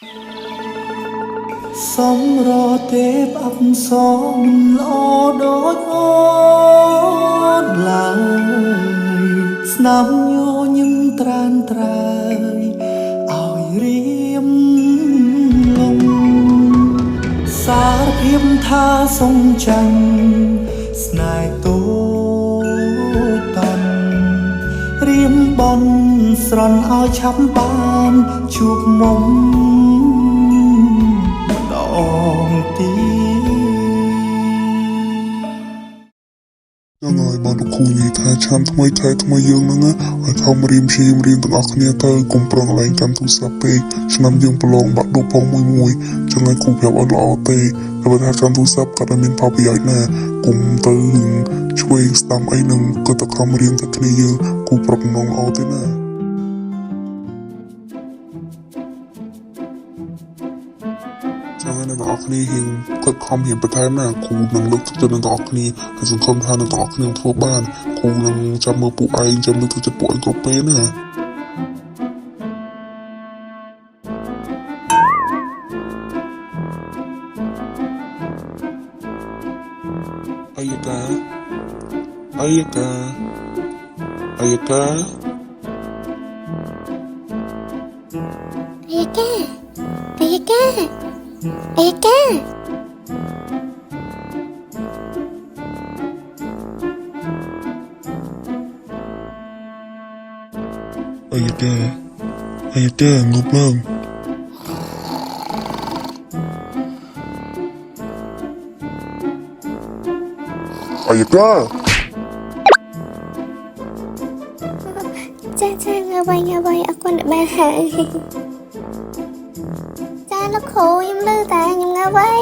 sống rò tép ấp gió mình lo đói ốt lại nắm nhô nhưng tràn trai ỏi riêng lòng xa thêm tha sông trăng snai tô tần riêng bon sron ao chắp ban chuộc mongยังไงบางทุกคนนี่ถ้าฉันทำไมยังนั่งอ่ะไอ้เขามาเรียนตั้งอักเนี่ยเธอกลมปรองอะไรกันทุกสัปดาห์ฉันนำยังประลองบัดดูพองมวยจังไงกูแบบเอาเอาเตะแต่ประธานการทุกสัปดาห์ก็มีภาพใหญ่แน่กลมตึงช่วยสตามไอ้หนึ่งก็ตะเขามาเรียนตั้งเนี่ยเยอะกูปรับน้องเอาเตะน่ะจังไงในต่อคนี้เห็นก็ความเห็นประธานน่ะครูนังเลิกจะในต่อคนี้ให้สังคมทานในต่อคนี้ทั่วบ้านครูนังจำมือปู่ไอจำเลิกจะป่วยก็เป็นน่ะAyaka, Ayaka, Ayaka, Ayaka, Ayaka, Ayaka. Ayaka, Ayaka, ngụp lên. Ayaka. Cha ngơ bay aku nak bahas. Cha lúc khổ em lư ta em ngơ bay.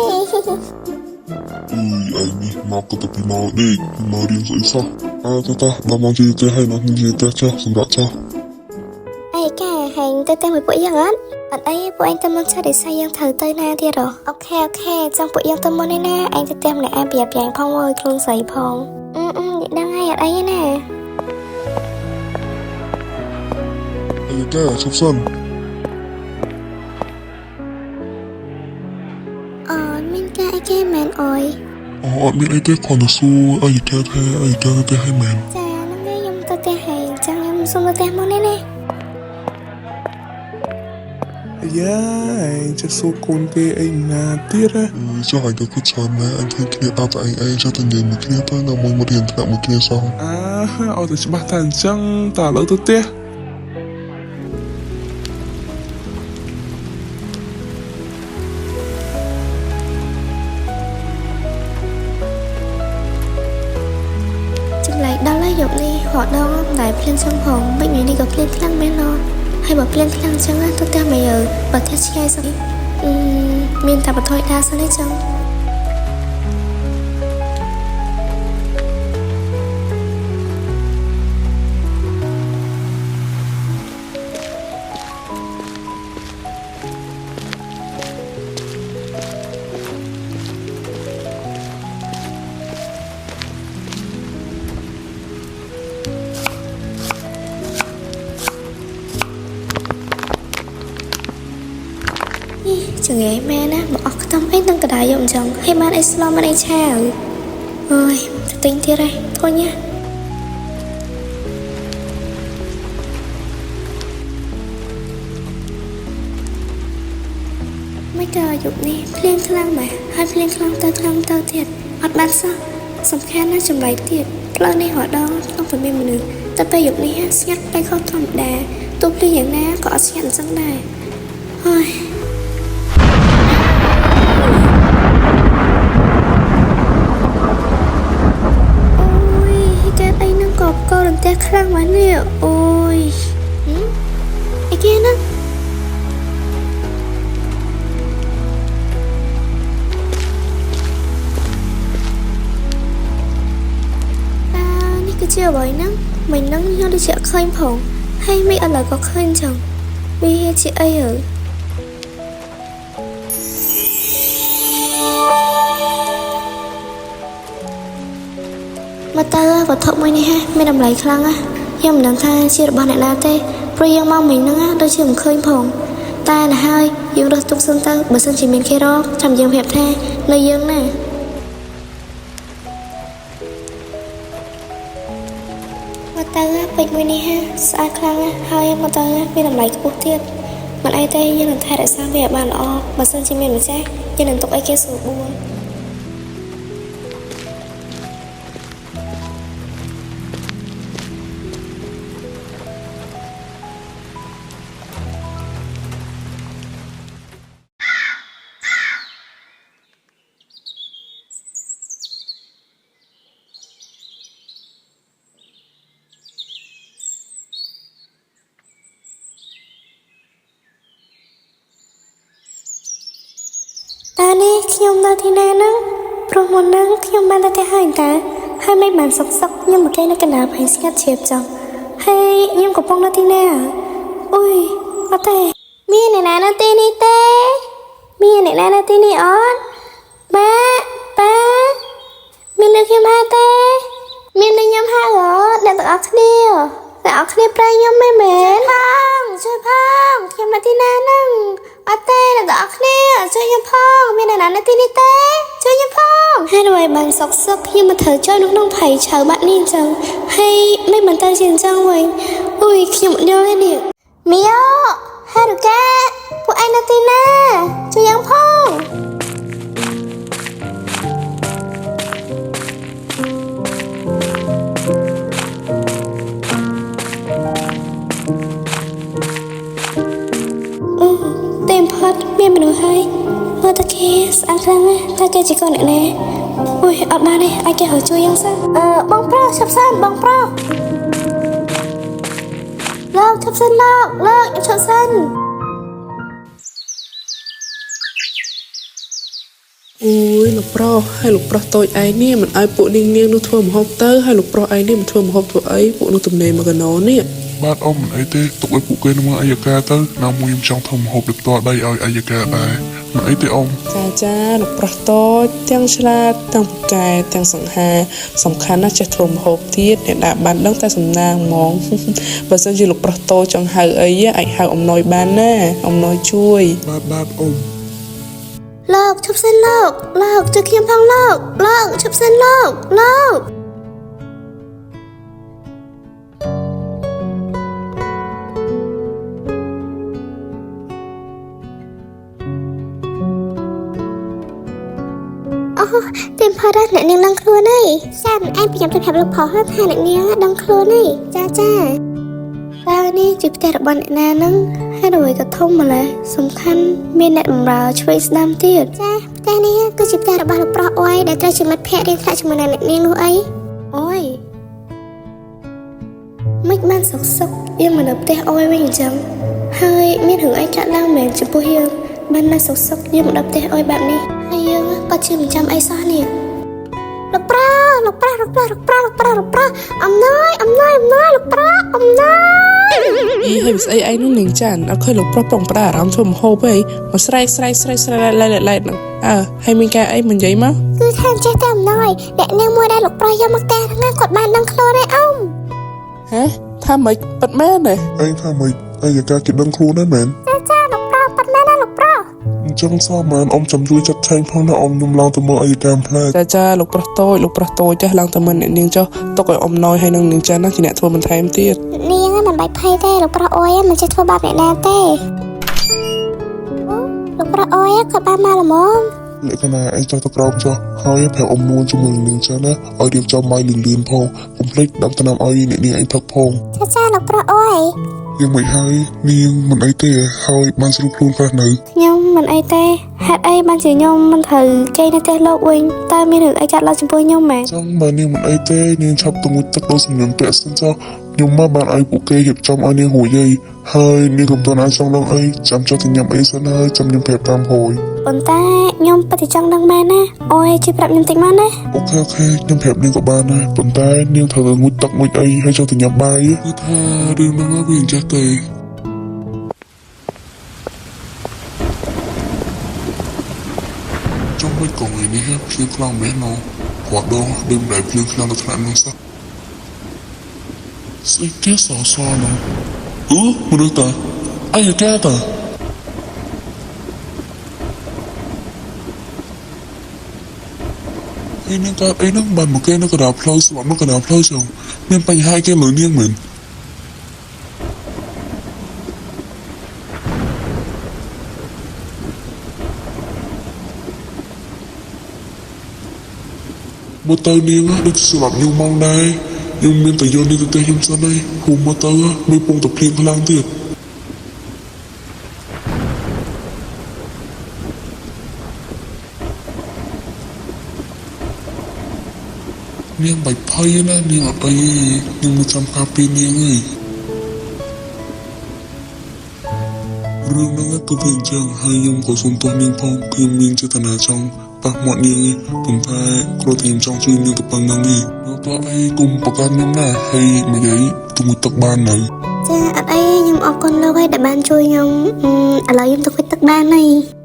Anh đi, mau ke tepi mau ni, mau dia susah. Ta, dah mau cerita hai nak cerita cha, sudah cha. Ayaka, hành tôi một buổi giang á. Ở đây bộ anh tâm mong cha để xây giang thử tới na thiệt rồi. Ok, trong buổi giang tâm mong này na, anh sẽ tìm lại em bẹp dạng phong ơi, không giấy phong. Đang ngay ở đây nè. Ayaka, sắp sân. Mình ca ai kê mẹn ơi. Mình ai tết còn được su, Ayaka tê hai mẹn. Cha, nó nghe dùng tơ tê hay, chẳng em xung tơ tê mong này nè. Anh chắc số con kê anh là tiết á. Cho anh được cái tròn mà anh thấy kia ta tại anh cho tình nhìn một kia ta là một hiện tại một kia sao? Ở từ cho bác thần chẳng tả lỡ tôi tiết. Chẳng lại đó là dụng đi, họ đâu lại lên sông hồn, bệnh người đi gặp lên khăn bên nó. Hay bỏ lên khăn chẳng á, tôi ta mày ở, bỏ theo chi ai sao? Mình ta bỏ thôi đa sao đấy chẳng? Chẳng nghe mẹ á, bỏ cái tâm anh đang cả đại dụng chồng hay man anh slom man anh cha ơi tính thế đây thôi nha mấy trò dụng đi lên khăn mà hai lên khăn tao thiệt ọt bán sao sầm khan nó chùm lấy thiệt lên đây họ đó không phải bên mình ta bây dụng đi nhắc tay không thầm đà tụp đi dạng ná có nhận dẫn này thôi cô đừng té khăn quá nhiều ôi ai kia nó ní cứ chưa bởi nắng mình nắng nhau đi chợ khơi phòng hay mấy anh là có khơi chồng vì chị ấy ở mà ta vào thợ mày này ha mày làm lấy khăn á em làm tha chia được bao này là tê rồi em mong mình nó á đôi chừng khơi phòng តែណាហើយយើងរើសទុកសិនទៅបើសិនជាមានគេរកចាំយើងប្រាប់ថានៅយើងណាមកទៅពេជ្រមួយនេះហាស្អាតខ្លាំងណាស់ហើយមកទៅមានតម្លៃខ្ពស់ទៀតមិនអីទេយើងនឹងថែរក្សាវាឲ្យបានល្អបើសិនជាមានម្ចាស់យើងនឹងទុកឲ្យគេស្រួលបួលតានេះខ្ញុំនៅទីណាហ្នឹងព្រោះមុនហ្នឹងខ្ញុំបានទៅផ្ទះហើយតាហើយមិនបានសុកខ្ញុំមកគេនៅកណ្ដាលភ័យស្ងាត់ជ្រាបចុះហើយខ្ញុំកំពុងនៅទីណាអុយអត់ទេមានអ្នកណានៅទីនេះទេមានអ្នកណានៅទីនេះអត់ម៉ាប៉ាមានលើខ្ញុំហៅទេមានលើខ្ញុំហៅអត់អ្នកទាំងអស់គ្នាប្រែខ្ញុំមិនមែនជួយផងខ្ញុំនៅទីណាហ្នឹងអត់ទេអ្នកទាំងអស់គ្នាជួយខ្ញុំផងមានអ្នកណានៅទីនេះទេជួយខ្ញុំផងហើយដើម្បីបានសុកខ្ញុំមកធ្វើចូលនៅក្នុងភ័យឆៅបាត់នេះអញ្ចឹងហើយមិនបានទៅជាអញ្ចឹងវិញអុយខ្ញុំអត់យល់ទេនេះមីអូហារូកាពួកឯងនៅទីណាជួយយ៉ាងផងមានមនុស្សហើយមើលទៅគេស្អាតខ្លាំងណាស់តែគេជាកូនអ្នកណាអុយអត់បានទេឲ្យគេហៅជួយយ៉ាងសិនបងប្រុសឈប់សិនបងប្រុសលោកឈប់សិនលោកឈប់សិនអូយលោកប្រុសហើយលោកប្រុសតូចឯងនេះមិនឲ្យពួកនាងនោះធ្វើម្ហូបទៅហើយលោកប្រុសឯងនេះមិនធ្វើម្ហូបធ្វើអីពួកនោះទំនេរមកកណោនេះបាទអ៊ំមិនអីទេទុកឲ្យពួកគេនៅមើលអាយកាទៅណាមួយខ្ញុំចង់ធ្វើម្ហូបផ្ទាល់ដៃឲ្យអាយកាដែរមិនអីទេអ៊ំចាលោកប្រុសតូចទាំងឆ្លាតទាំងពូកែទាំងសង្ហាសំខាន់ណាស់ចេះធ្វើម្ហូបទៀតអ្នកដែលបានដឹងតែសំណាងហ្មងបើសិនជាលោកប្រុសតូចចង់ហៅអីអាចហៅអំណយបានណាអំណយជួយបាទអ៊ំលោកឈប់សិនលោកជួយខ្ញុំផងលោកឈប់សិនលោកเต็มพอได้អ្នកនាងដឹងខ្លួនហើយចាមិនឯងប្រញាប់ទៅប្រាប់លោកផលថាអ្នកនាងដឹងខ្លួនហើយចាតើនេះជាផ្ទះរបស់អ្នកណាហ្នឹងហើយអ្វីក៏ធំម្ល៉េះសំខាន់មានអ្នកបម្រើជួយស្ដាំទៀតចាផ្ទះនេះគឺជាផ្ទះរបស់លោកប្រុសអុយដែលត្រូវជាមិត្តភក្តិរៀនថ្នាក់ជាមួយនឹងអ្នកនាងនោះអីអុយមិនបានសុកយើងមកនៅផ្ទះអុយវិញអញ្ចឹងហើយមានរឿងអីកើតឡើងមែនចំពោះយើងបានណាសុកយើងមកដល់ផ្ទះអុយបែបនេះហើយយើងក៏ជឿមិនចាំអីសោះនេះលោកប្រុសអំណយលោកប្រុសអីហើយស្អីឯងនោះនាងចានអត់ឃើញលោកប្រុសប្រុងប្រែអារម្មណ៍ធ្វើម្ហូបទេមកស្រែកឡែកហ្នឹងហើយមានការអីមិននិយាយមកគឺថាចេះតែអំណយអ្នកនាងមួយដែលលោកប្រុសយកមកផ្ទះហ្នឹងគាត់បានដឹងខ្លួនទេអ៊ំហេថាម៉េចប៉ិតមែនទេឯងថាម៉េចអាយកាគេដឹងខ្លួនដែរមែនចាលោកប្រុសប៉ិតមែនណាលោកប្រុសអញ្ចឹងសោះមែនអ៊ំចាំជួយចាត់ចែងផងណាអ៊ំខ្ញុំឡើងទៅមើលអាយកាផ្លែចាលោកប្រុសតូចចាស់ឡើងទៅមើលអ្នកនាងចុះទុកឲ្យអ៊ំណយហើយនឹងនាងចានណាជាអ្នកធ្វើបន្ថែមទៀតនាងមិនបាច់ភ័យទេលោកប្រុសអុយមិនចេះធ្វើបាបអ្នកណាទេលោកប្រុសអុយគាត់បានមកល្មមលក្ខណៈឯងចង់ទៅក្រោមចុះហើយប្រាប់អ៊ំនួនជាមួយនឹងនាងចានណាឲ្យរៀបចំបាយលឿនផងកុំភ្លេចដាក់ថ្នាំឲ្យអ្នកនាងឯងផឹកផងចាលោកប្រុសអុយយ៉ាងមិនហើយនាងមិនអីទេហើយបានស្រួលខ្លួនខ្លះនៅខ្ញុំមិនអីទេហេតុអីបានជាខ្ញុំមិនត្រូវគេនៅផ្ទះលោកវិញតើមានរឿងអីកើតឡើងចំពោះខ្ញុំមែនចឹងបើនាងមិនអីទេនាងឆាប់ទៅងូតទឹកដោយសម្ញំពាក់សិនចុះខ្ញុំមកបានឲ្យពួកគេរៀបចំឲ្យនាងរួចហើយនាងកុំតន់អាចចង់ដឹងអីចាំចុះទៅញ៉ាំអីសិនហើយចាំខ្ញុំប្រាប់តាមហួយប៉ុន្តែខ្ញុំពិតជាចង់ដឹងមែនណាអូយជួយប្រាប់ខ្ញុំតិចមកណាអូខេខ្ញុំប្រាប់នាងក៏បានដែរប៉ុន្តែនាងត្រូវទៅងូតទឹកមួយអីហើយចុះទៅញ៉ាំបាយគឺថារឿងហ្នឹងវាអញ្ចឹងទេចង់មិនកងឯនេះភ្លៀងខ្លាំងមែនណោះគាត់ដងដូចមិនដែលភ្លៀងខ្លាំងដល់ថ្នាក់នោះសោះស្អីគេសោះនោះមនុស្សតាអាយកាតា ឯនឹងកើតអីហ្នឹងបានមកគេនៅកណ្ដាលផ្លូវស្បាប់នៅកណ្ដាលផ្លូវចឹងមានបញ្ហាគេលើនាងមែនមកទៅនាងដូចស្លាប់យូរមកដែរខ្ញុំមានតែយកនេះទៅទេខ្ញុំសិនហើយហូមកទៅមានពងតែភ្លៀងខ្លាំងទៀតនាងបាច់ភ័យណានាងអត់អីខ្ញុំមិនចាំការពីនាងទេរឿងហ្នឹងគឺវាអញ្ចឹងហើយខ្ញុំក៏សុំទោសនាងផងខ្ញុំមានចេតនាចង់ប៉ះមាត់នាងប៉ុន្តែគ្រាន់តែខ្ញុំចង់ជួយនាងទៅប៉ុណ្្នឹងទេដល់តើអីគុំប្រកាន់ខ្ញុំណាហើយនិយាយទុំទឹកបាននៅចាអត់អីខ្ញុំអរគុណលោកហើយដែលបានជួយខ្ញុំឥឡូវខ្ញុំទៅខ្វិតទឹកបានហើយ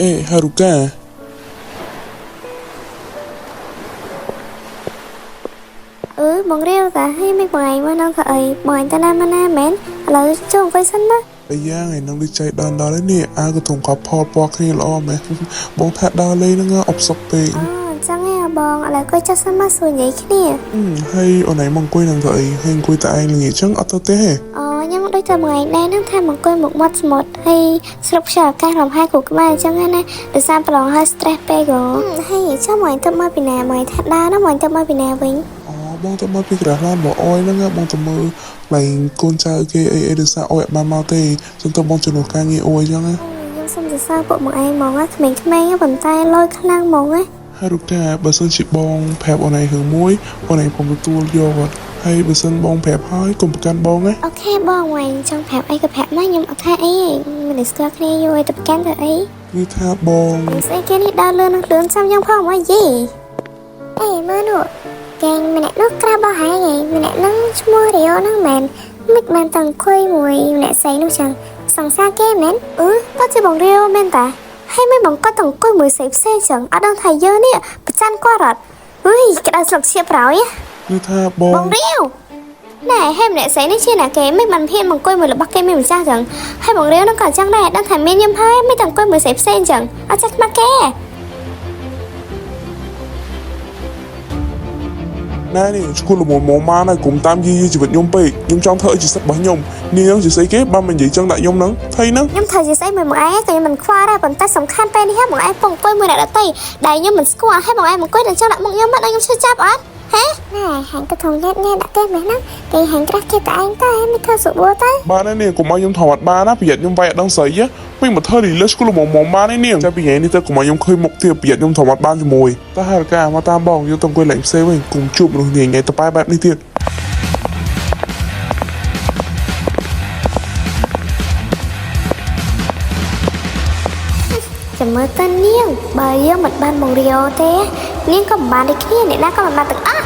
អេហារូកាបងរៀវតាឲ្យមិនបងឯងមកនៅធ្វើអីបងឯងទៅណាមកណាមែនឥឡូវចូលអង្គុយសិនណាតែយ៉ាងឯនឹងដូចចៃដល់ហើយនេះអាក៏ធំកប់ផលពណ៌គ្នាល្អមែនបងថាដល់លេងហ្នឹងអបសុកពេកអញ្ចឹងឯងបងឥឡូវអង្គុយចុះសិនមកសួរនិយាយគ្នាហើយអូនឯងមកអង្គុយនឹងធ្វើអីហើយអង្គុយតែឯងល្ងាចអញ្ចឹងអត់ទៅទេហ៎ខ្ញុំដូចតែបងឯងដែរហ្នឹងថាមកអង្គុយមុខមាត់ស្មុតហើយស្រុកខ្យល់អាកាសលំហែគ្រូក្បាលអញ្ចឹងណាដោយសារប្រឡងហើយ stress ពេកហើយចុះបងឯងទៅមកពីណាបងឯងថាដើរណាបងឯងទៅមកពីណាវិញបងទៅមកពីក្រៅឡានបងអយហ្នឹងបងទៅមើលឡើងកូនចៅគេអីដោយសារអយបានមកទេចឹងទៅបងជំនួសការងារអយចឹងណាខ្ញុំសុំសរសើរពួកបងឯងហ្មងក្មេងៗប៉ុន្តែលយខ្លាំងហ្មងណាហើយរូបតាបើសិនជាបងប្រាប់អូនឯងរឿងមួយអូនឯងខ្ញុំទទួលយកគាត់ហើយបើសិនបងប្រាប់ហើយកុំប្រកាន់បងណាអូខេបងឯងចង់ប្រាប់អីក៏ប្រាប់មកខ្ញុំអត់ថាអីមិនស្គាល់គ្នាយូរឲ្យទៅប្រកាន់ទៅអីគឺថាបងស្អីគេនេះដើរលឿននឹងលឿនចាំខ្ញុំផងមកយីអេមើលនោះគេម្នាក់នោះក្រាបបោះហើយម្នាក់ហ្នឹងឈ្មោះរីអូហ្នឹងមែនមិនបានតាំងខុយមួយម្នាក់ស្អីនោះចឹងសង្សារគេមែនទៅជាបងរីអូមែនតាហើយមិនបងគាត់តាំងខុយមួយស្អីផ្សេងចឹងអត់ដឹងថាយើងនេះប្រច័ណ្ឌគាត់អត់ក្តៅស្លឹកឈៀបប្រោយគឺថាបងរីអូណែហើយម្នាក់ស្អីនេះជាណាគេមិនបានហ៊ានមកអង្គុយមួយរបស់គេមានម្ចាស់ចឹងហើយបងរីអូហ្នឹងក៏ចឹងដែរដឹងថាមានខ្ញុំហើយមិនតាំងខុយមួយស្អីផ្សេងចឹងអត់ចេះខ្មាស់គេណែនេះឈ្មោះលំមម៉ាណែកុំតាមយីជីវិតខ្ញុំពេកខ្ញុំចង់ធ្វើឲ្យជាសិទ្ធិរបស់ខ្ញុំនាងជាស្អីគេបានមិននិយាយចឹងដាក់ខ្ញុំហ្នឹងថៃហ្នឹងខ្ញុំធ្វើជាស្អីមួយឯងក៏ខ្ញុំមិនខ្វល់ដែរប៉ុន្តែសំខាន់ពេលនេះបងឯងពងអង្គុយមួយអ្នកដទៃដែលខ្ញុំមិនស្គាល់ហើយបងឯងអង្គុយនឹងចឹងដាក់មុខខ្ញុំមកដល់ខ្ញុំឈឺចាប់អត់ហេណែហាញ់ទៅថងញ៉ាត់ដាក់គេមែនណាគេហាញ់ក្រាស់គេតែឯងទៅហើយមិនធ្វើសុបួរទៅបានហើយនេះកុំឲ្យខ្ញុំថតអត់បានណាប្រយ័ត្នខ្ញុំវាយអត់ដឹងស្អីមិនមកធ្វើរីលើឈ្មោះលំមម៉ានេះនាងតែពីថ្ងៃនេះទៅកុំឲ្យខ្ញុំឃើញមុខទៀតប្រយ័ត្នខ្ញុំថតអត់បានជាមួយតើហារកាមកតាមបងយកទៅអង្គុយលេងផ្សេងវិញកុំជួបមនុស្សនាងថ្ងៃទៅប៉ែបែបនេះទៀតចាំមើលតើនាងបើយើងមិនបានបងរីអូទេនាងក៏មិនបានដូចគ្នាអ្នកណាក៏មិនបានទាំងអស់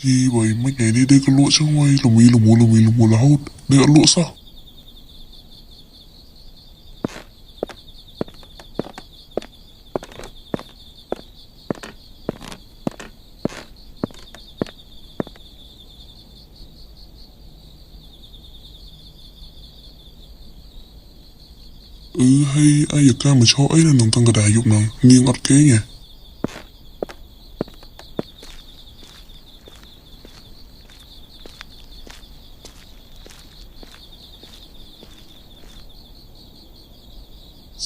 យីបើមិនថ្ងៃនេះដេកក៏លក់ចឹងវិញល្មីរហូតដេកអត់លក់សោះហើយអាយកាមកឈរអីនៅក្នុងតង្កដាយប់ហ្នឹងនាងអត់គេងហ៎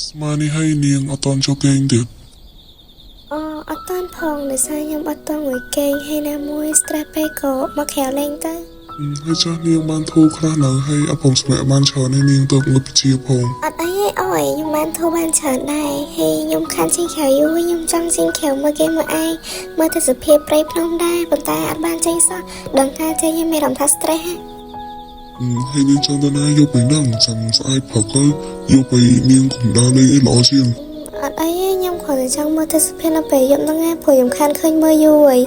ស្មាននេះហើយនាងអត់តន់ចូលគេងទៀតអត់តន់ផងដោយសារខ្ញុំអត់តន់មួយគេងហើយណាមួយ stress ពេកក៏មកក្រៅលេងទៅ ហើយចាស់នាងបានធូរខ្លះនៅហើយអពុំស្មែបានច្រើនហើយនាងទៅងើបជាផង អត់អីទេអើយខ្ញុំបានធូរបានច្រើនដែរហើយខ្ញុំខានជីងខៅយូរខ្ញុំចង់ជីងខៅមើលគេមើលឯងមើលទៅសភាពព្រៃភ្នំដែរប៉ុន្តែអត់បានចេញសោះដឹងថាចេញខ្ញុំមានអារម្មណ៍ថា stress ហ៎ ហើយនាងចង់ទៅណាយកไปហ្នឹងចាំស្អែកព្រឹកហើយយកไปនាងកុំដើរលេងអីល្អជាង អត់អីទេខ្ញុំគ្រាន់តែចង់មើលទេសភាពនៅពេលយប់ហ្នឹងឯងព្រោះខ្ញុំខានឃើញមើលយូរហើយ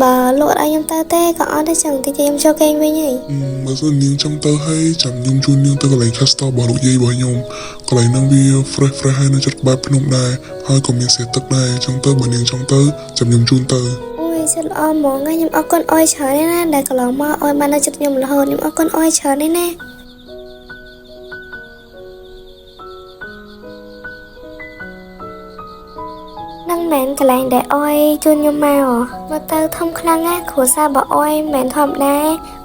បើលោកអត់ឲ្យខ្ញុំទៅទេក៏អត់ទេចឹងតិចខ្ញុំចូលគេងវិញហើយ បើសិននាងចង់ទៅហើយចាំខ្ញុំជូននាងទៅកន្លែង Castle របស់លោកយាយរបស់ខ្ញុំកន្លែងហ្នឹងវា fresh ហើយនៅជិតក្បែរភ្នំដែរហើយក៏មានស្រះទឹកដែរចឹងទៅបើនាងចង់ទៅចាំខ្ញុំជូនទៅ អូយសិតល្អហ្មងខ្ញុំអរគុណអយច្រើនណាស់ដែលកន្លងមកអយបាននៅចិត្តខ្ញុំរហូតខ្ញុំអរគុណអយច្រើនណាស់ នឹងមែនកន្លែងដែលអយជូនខ្ញុំមកមើលទៅធំខ្លាំងណាស់គ្រួសាររបស់អយមិនមែនធម្មតា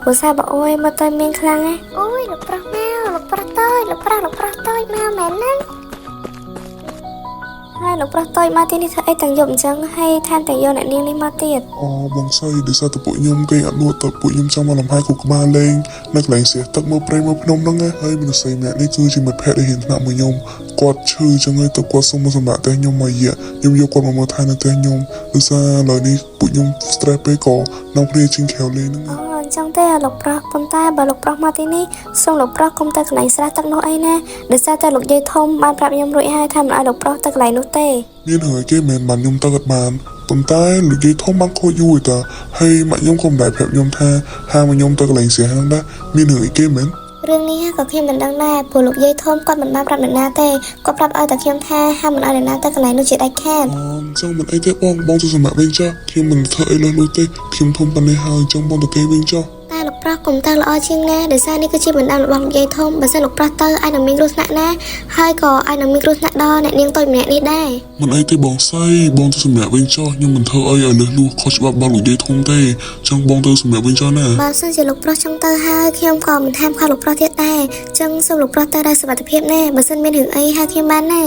គ្រួសាររបស់អយមើលទៅមានខ្លាំងណាស់អូយលោកប្រុសមកលោកប្រុសតូចលោកប្រុសតូចមកមែនណាហើយលោកប្រុសតូចមកទីនេះធ្វើអីទាំងយប់អញ្ចឹងហើយថែមទាំងយកអ្នកនាងនេះមកទៀត អូបងស្រីដោយសារតែពួកខ្ញុំគេអត់លួចទៅពួកខ្ញុំចង់មកលំហែគូក្បាលលេងនៅកន្លែងស្រះទឹកមើលព្រៃមើលភ្នំហ្នឹងណាហើយមនុស្សស្រីម្នាក់នេះគឺជាមិត្តភក្តិដែលហ៊ានថ្នាក់មួយខ្ញុំគាត់ឈឺចឹងហើយទៅគាត់សុំមកសម្រាប់តែខ្ញុំមួយរយៈខ្ញុំយកគាត់មកមើលថែនៅតែខ្ញុំដោយសារឥឡូវនេះពួកខ្ញុំ stress ពេកក៏នាំគ្នាជាងខែលេងហ្នឹង អូអញ្ចឹងទេលោកប្រុសប៉ុន្តែបើលោកប្រុសមកទីនេះសូមលោកប្រុសកុំទៅកន្លែងស្រះទឹកនោះអីណាដោយសារតែលោកយាយធំបានប្រាប់ខ្ញុំរួចហើយថាមិនឲ្យលោកប្រុសទៅកន្លែងនោះទេ មានហើយគេមិនបានខ្ញុំទៅអត់បានប៉ុន្តែលោកយាយធំបានខូចយូរតាហើយម៉ាក់ខ្ញុំក៏មិនដែលប្រាប់ខ្ញុំថាហាមកខ្ញុំទៅកន្លែងស្រះហ្នឹងដែរមានហើយគេមែន រឿងនេះក៏ខ្ញុំមិនដឹងដែរព្រោះលោកយាយធំគាត់មិនបានប្រាប់អ្នកណាទេគាត់ប្រាប់ឲ្យតែខ្ញុំថាហាមមិនឲ្យអ្នកណាទៅកន្លែងនោះជាដាច់ខាត ចឹងមិនអីទេបងទៅសម្រាប់វិញចុះខ្ញុំមិនធ្វើអីលើនោះទេខ្ញុំធំប៉ុណ្ណេះហើយចឹងបងទៅគេវិញចុះ តែលោកប្រុសកុំទៅល្អជាងណាដោយសារនេះគឺជាបណ្ដាំរបស់លោកយាយធំបើសិនលោកប្រុសទៅអាចនឹងមានគ្រោះថ្នាក់ណាហើយក៏អាចនឹងមានគ្រោះថ្នាក់ដល់អ្នកនាងតូចម្នាក់នេះដែរ មិនអីទេបងស្រីបងទៅសម្រាប់វិញចុះខ្ញុំមិនធ្វើអីឲ្យលើសលួសខុសច្បាប់របស់លោកយាយធំទេចឹងបងទៅសម្រាប់វិញចុះណា បើសិនជាលោកប្រុសចង់ទៅហើយខ្ញុំក៏មិនថែមខុសលោកប្រុសទៀតដែរចឹងសូមលោកប្រុសទៅដោយសុវត្ថិភាពណាបើសិនមានរឿងអីហៅខ្ញុំបានណា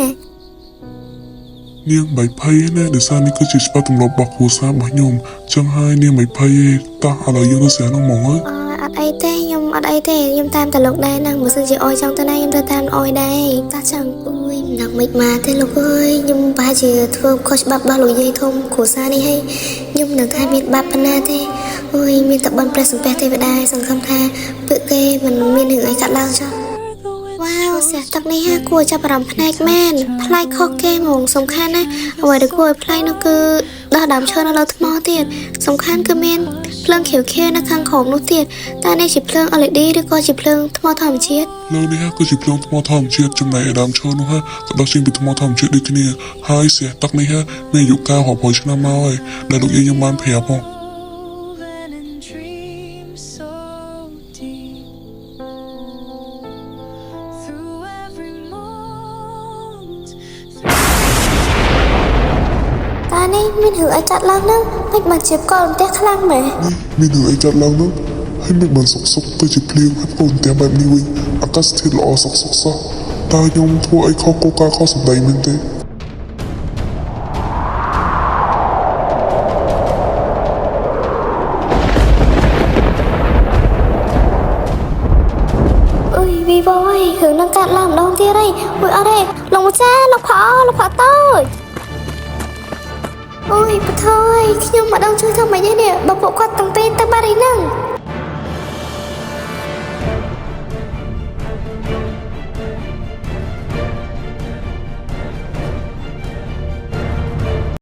នាងបីភ័យណាដោយសារនេះគឺជាច្បាប់ទម្លាប់របស់គ្រួសាររបស់ខ្ញុំចឹងហើយនាងបីភ័យទេតោះឥឡូវយើងទៅស្រះនោះហ្មងហើយ អត់អីទេខ្ញុំអត់អីទេខ្ញុំតាមតែលោកដែរហ្នឹងបើសិនជាអយចង់ទៅណាខ្ញុំទៅតាមអយដែរតាចឹងអុយមិនដឹងមិនមកទេលោកអើយខ្ញុំប្រហែលជាធ្វើខុសច្បាប់របស់លោកយាយធំគ្រួសារនេះហើយខ្ញុំនឹងថាមានបាបប៉ុណ្ណាទេអុយមានតែបនព្រះសំពះទេវតាសង្ឃឹមថាពួកគេមិនមានរឿងអីកាត់ឡើងចុះ វ៉ាវស្រះទឹកនេះគួរចាប់អារម្មណ៍ភ្នែកមែនប្លែកខុសគេហ្មងសំខាន់ណាអ្វីដែលគួរឲ្យប្លែកនោះគឺដោះដើមឈើនៅលើថ្មទៀតសំខាន់គឺមានភ្លើងខៀវខៀវនៅខាងក្រោមនោះទៀតតែនេះជាភ្លើង LED ឬក៏ជាភ្លើងថ្មធម្មជាតិ លើនេះគឺជាភ្លើងថ្មធម្មជាតិចំណែកឯដើមឈើនោះក៏ដោះចេញពីថ្មធម្មជាតិដូចគ្នាហើយស្រះទឹកនេះមានអាយុកាលរាប់រយឆ្នាំមកហើយដែលលោកយាយខ្ញុំបានប្រាប់ផង Moving in dreams so deep through every moment. តែនេះមានរឿងអីចាត់ឡើងហ្នឹងមិនមកជាកលផ្ទះខ្លាំងមែន មានរឿងអីចាត់ឡើងនោះហើយមិនបានសុកទៅជាភ្លៀងហើយកូនតែបែបនេះវិញអាកាសធាតុល្អសុកសោះតើខ្ញុំធ្វើអីខុសកូកាខុសសម្ដីមែនទេ អុយវីវ៉យរឿងនឹងកាត់ឡើងម្ដងទៀតហើយអុយអត់ទេលោកម្ចាស់លោកផតូចអូយបថយខ្ញុំមិនដឹងជួយធ្វើម៉េចទេនេះបើពួកគាត់ទាំងពីរទៅបាត់អីហ្នឹង